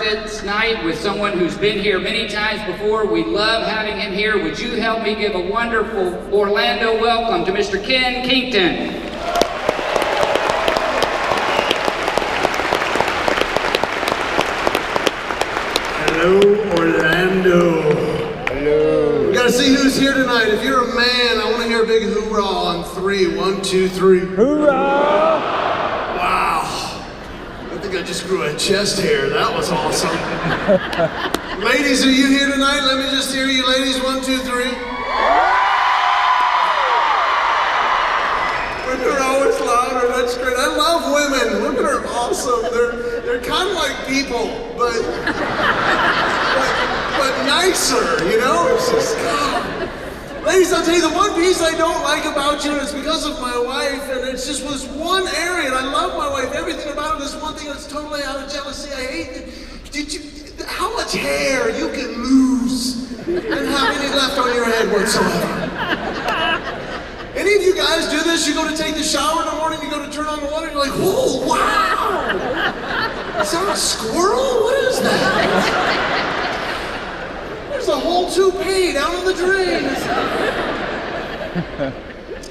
Tonight with someone who's been here many times before. We love having him here. Would you help me give a wonderful Orlando welcome to Mr. Ken Kington? Hello, Orlando. Hello. We gotta see who's here tonight. If you're a man, I want to hear a big hoorah on 3. 1, 2, 3. Hoorah! I just grew a chest hair. That was awesome. Ladies, are you here tonight? Let me just hear you, ladies. 1, 2, 3. Women are always louder. That's great. I love women. Women are awesome. They're kind of like people, but nicer. You know? It's just God. Ladies, I'll tell you, the one piece I don't like about you is because of my wife, and it's just was one area, and I love my wife. Everything about it is one thing that's totally out of jealousy. I hate it. How much hair you can lose and have any left on your head whatsoever. Any of you guys do this? You go to take the shower in the morning, you go to turn on the water, and you're like, whoa, wow! Is that a squirrel? What is that? There's a whole toupee down in the drain.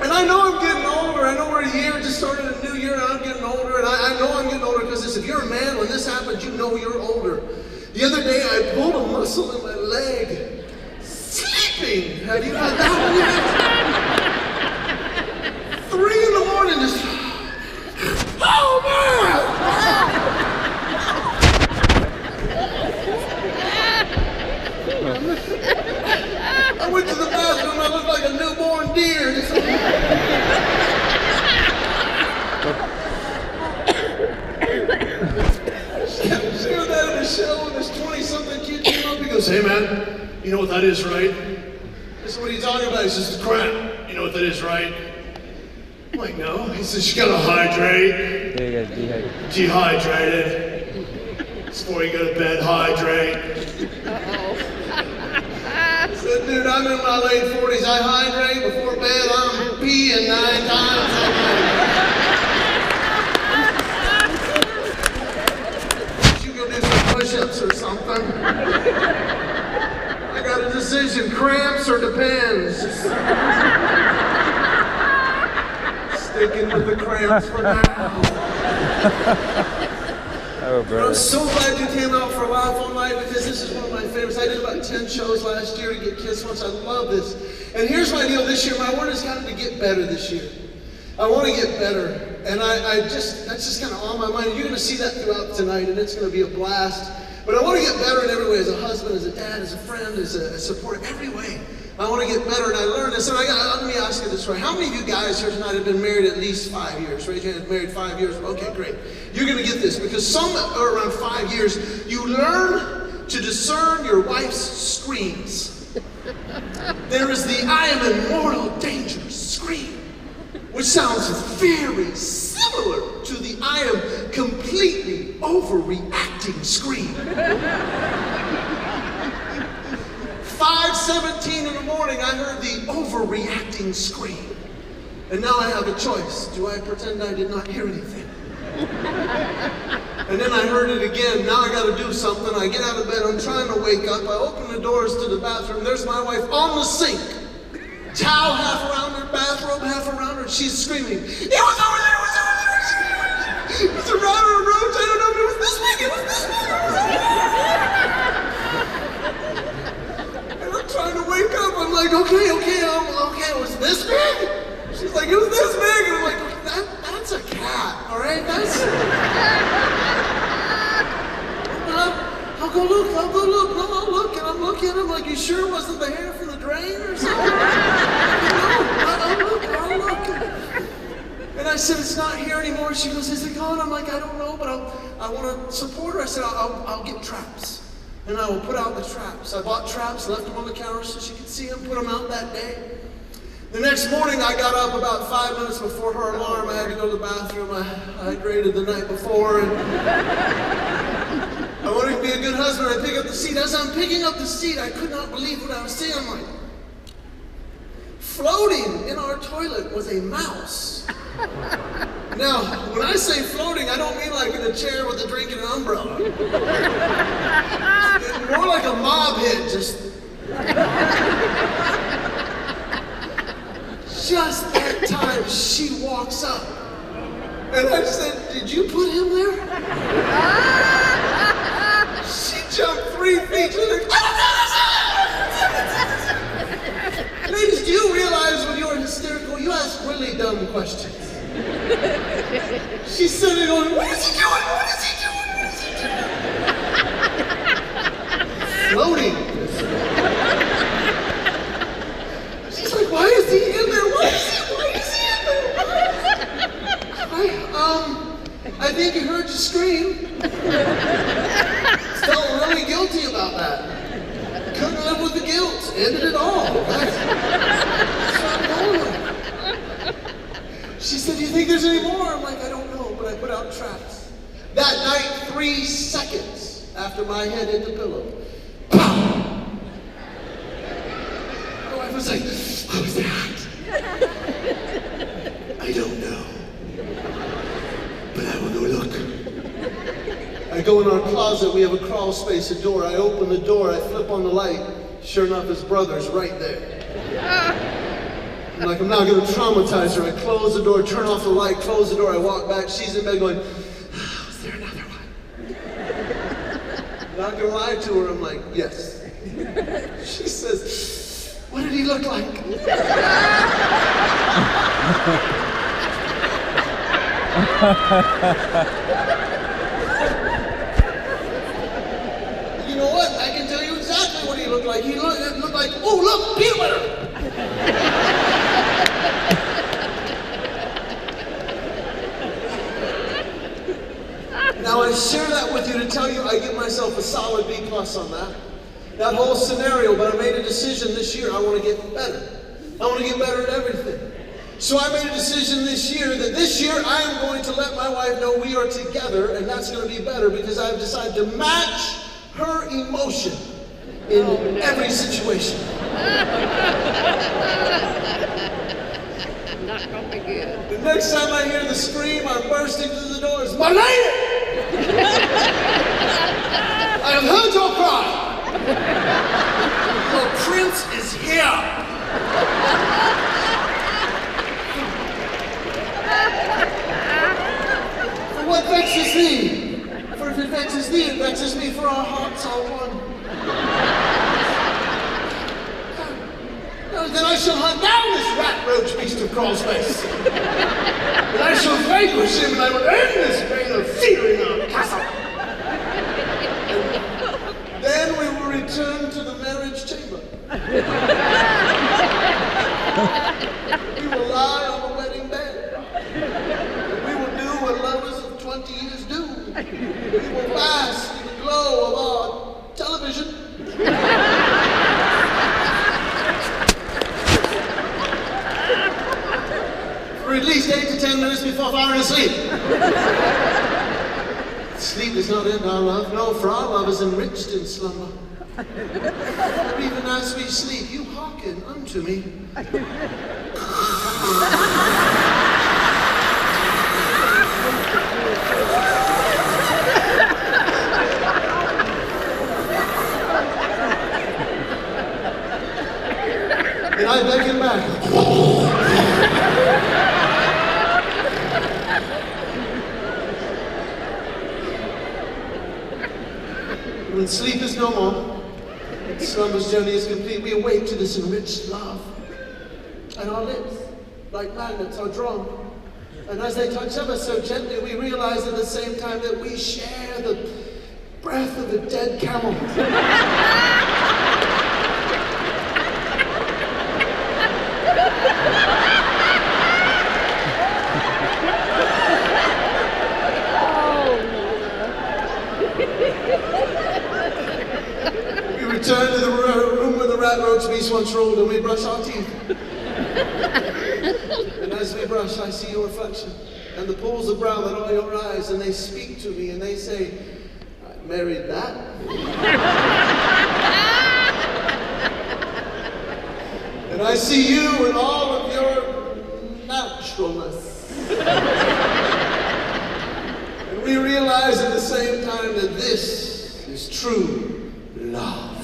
And I know I'm getting older. I know we're a year, just started a new year, and I'm getting older. And I know I'm getting older because if you're a man, when this happens, you know you're older. The other day, I pulled a muscle in my leg. Sleeping. Have you had that one yet? 3 in the morning, just, oh man! I went to the bathroom, I looked like a newborn deer. Share that in the show, and this 20-something kid came up, he goes, hey man, you know what that is, right? I said, what are you talking about? He says, crap. You know what that is, right? I'm like, no. He says, you gotta hydrate. There you go, Dehydrated. Before you go to bed, hydrate. I said, dude, I'm in my late 40s. I hydrate before bed. I'm peeing 9 times a night. You go do some push-ups or something. I got a decision, cramps or depends. Sticking with the cramps for now. Oh, bro. I'm so glad you came out for Laugh All Night because this is one of my favorites. I did about 10 shows last year to get kissed once. I love this. And here's my deal this year. My word is kind of to get better this year. I want to get better. And that's just kind of on my mind. You're going to see that throughout tonight, and it's going to be a blast. But I want to get better in every way, as a husband, as a dad, as a friend, as a supporter, every way. I want to get better, and I learned this. And let me ask you this way. How many of you guys here tonight have been married at least 5 years? Raise your hand, married 5 years. Okay, great. You're going to get this, because some are around 5 years. You learn to discern your wife's screams. There is the I am in mortal danger scream, which sounds very similar to the I am completely overreacting scream. 5:17 in the morning, I heard the overreacting scream. And now I have a choice. Do I pretend I did not hear anything? And then I heard it again. Now I gotta do something. I get out of bed, I'm trying to wake up. I open the doors to the bathroom. There's my wife on the sink. Towel half around her, bathrobe half around her, and she's screaming, it was over there, it was over there. It was around her room. I don't know if it was this big, it was this big, it was this big. And I'm trying to wake up. I'm like, okay, it was this big? She's like, it was this big. And I'm like, that's a cat, all right? I'll go look. No, I'll look. And I'm looking. I'm like, you sure it wasn't the hair from the drain or something? I'll look. And I said, it's not here anymore. She goes, is it gone? I'm like, I don't know, but I want to support her. I said, I'll get traps. And I will put out the traps. I bought traps, left them on the counter so she could see them, put them out that day. The next morning, I got up about 5 minutes before her alarm. I had to go to the bathroom. I hydrated the night before, and I wanted to be a good husband. I pick up the seat. As I'm picking up the seat, I could not believe what I was seeing. I'm like, floating in our toilet was a mouse. Now, when I say floating, I don't mean like in a chair with a drink and an umbrella. about that. Couldn't live with the guilt. Ended it all. Right? So I'm going with it. She said, do you think there's any more? I'm like, I don't know, but I put out traps. That night, 3 seconds after my head hit the pillow, pow! My wife was like, what was that? I don't know. But I will go look. I go in our closet, we have a crawl space, a door. I open the door, I flip on the light. Sure enough, his brother's right there. I'm like, I'm not gonna traumatize her. I close the door, turn off the light, close the door, I walk back. She's in bed going, oh, is there another one? Not gonna lie to her, I'm like, yes. She says, what did he look like? You know what? I can tell you exactly what he looked like. He looked like, oh, look, peanut butter. Now I share that with you to tell you I give myself a solid B+ on that whole scenario, but I made a decision this year. I want to get better. I want to get better at everything. So I made a decision this year that this year I am going to let my wife know we are together, and that's going to be better because I've decided to match her emotion in every situation. Not gonna be good. The next time I hear the scream, I'm bursting through the doors. Marlene! I have heard your cry. Your prince is here. For what vexes thee? For if it vexes thee, it vexes me, for our hearts are one. Then I shall hunt down this rat roach beast of crawl space. And I shall vanquish him, and I will end this reign of fear in our castle. Then we will return to the marriage chamber. We will lie on the wedding bed. We will do what lovers of 20 years do. We will bask in the glow of our television. For at least 8 to 10 minutes before falling asleep. Sleep does not end our love. No, for our love is enriched in slumber. For even as we sleep, you hearken unto me. And I beckon back. When sleep is no more, and slumber's journey is complete, we awake to this enriched love. And our lips, like magnets, are drawn. And as they touch ever so gently, we realize at the same time that we share the breath of a dead camel. We return to the room where the rat roach beast once ruled, and we brush our teeth. And as we brush, I see your reflection and the pools of brown that are your eyes, and they speak to me and they say, I married that. And I see you in all of your naturalness. And we realize at the same time that this is true love.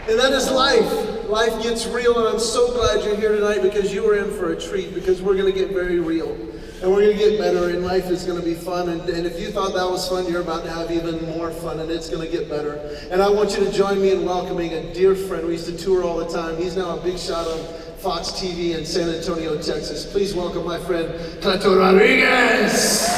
And that is life. Life gets real, and I'm so glad you're here tonight because you are in for a treat, because we're going to get very real. And we're going to get better, and life is going to be fun. And if you thought that was fun, you're about to have even more fun, and it's going to get better. And I want you to join me in welcoming a dear friend. We used to tour all the time. He's now a big shot on Fox TV in San Antonio, Texas. Please welcome my friend, Cleto Rodriguez.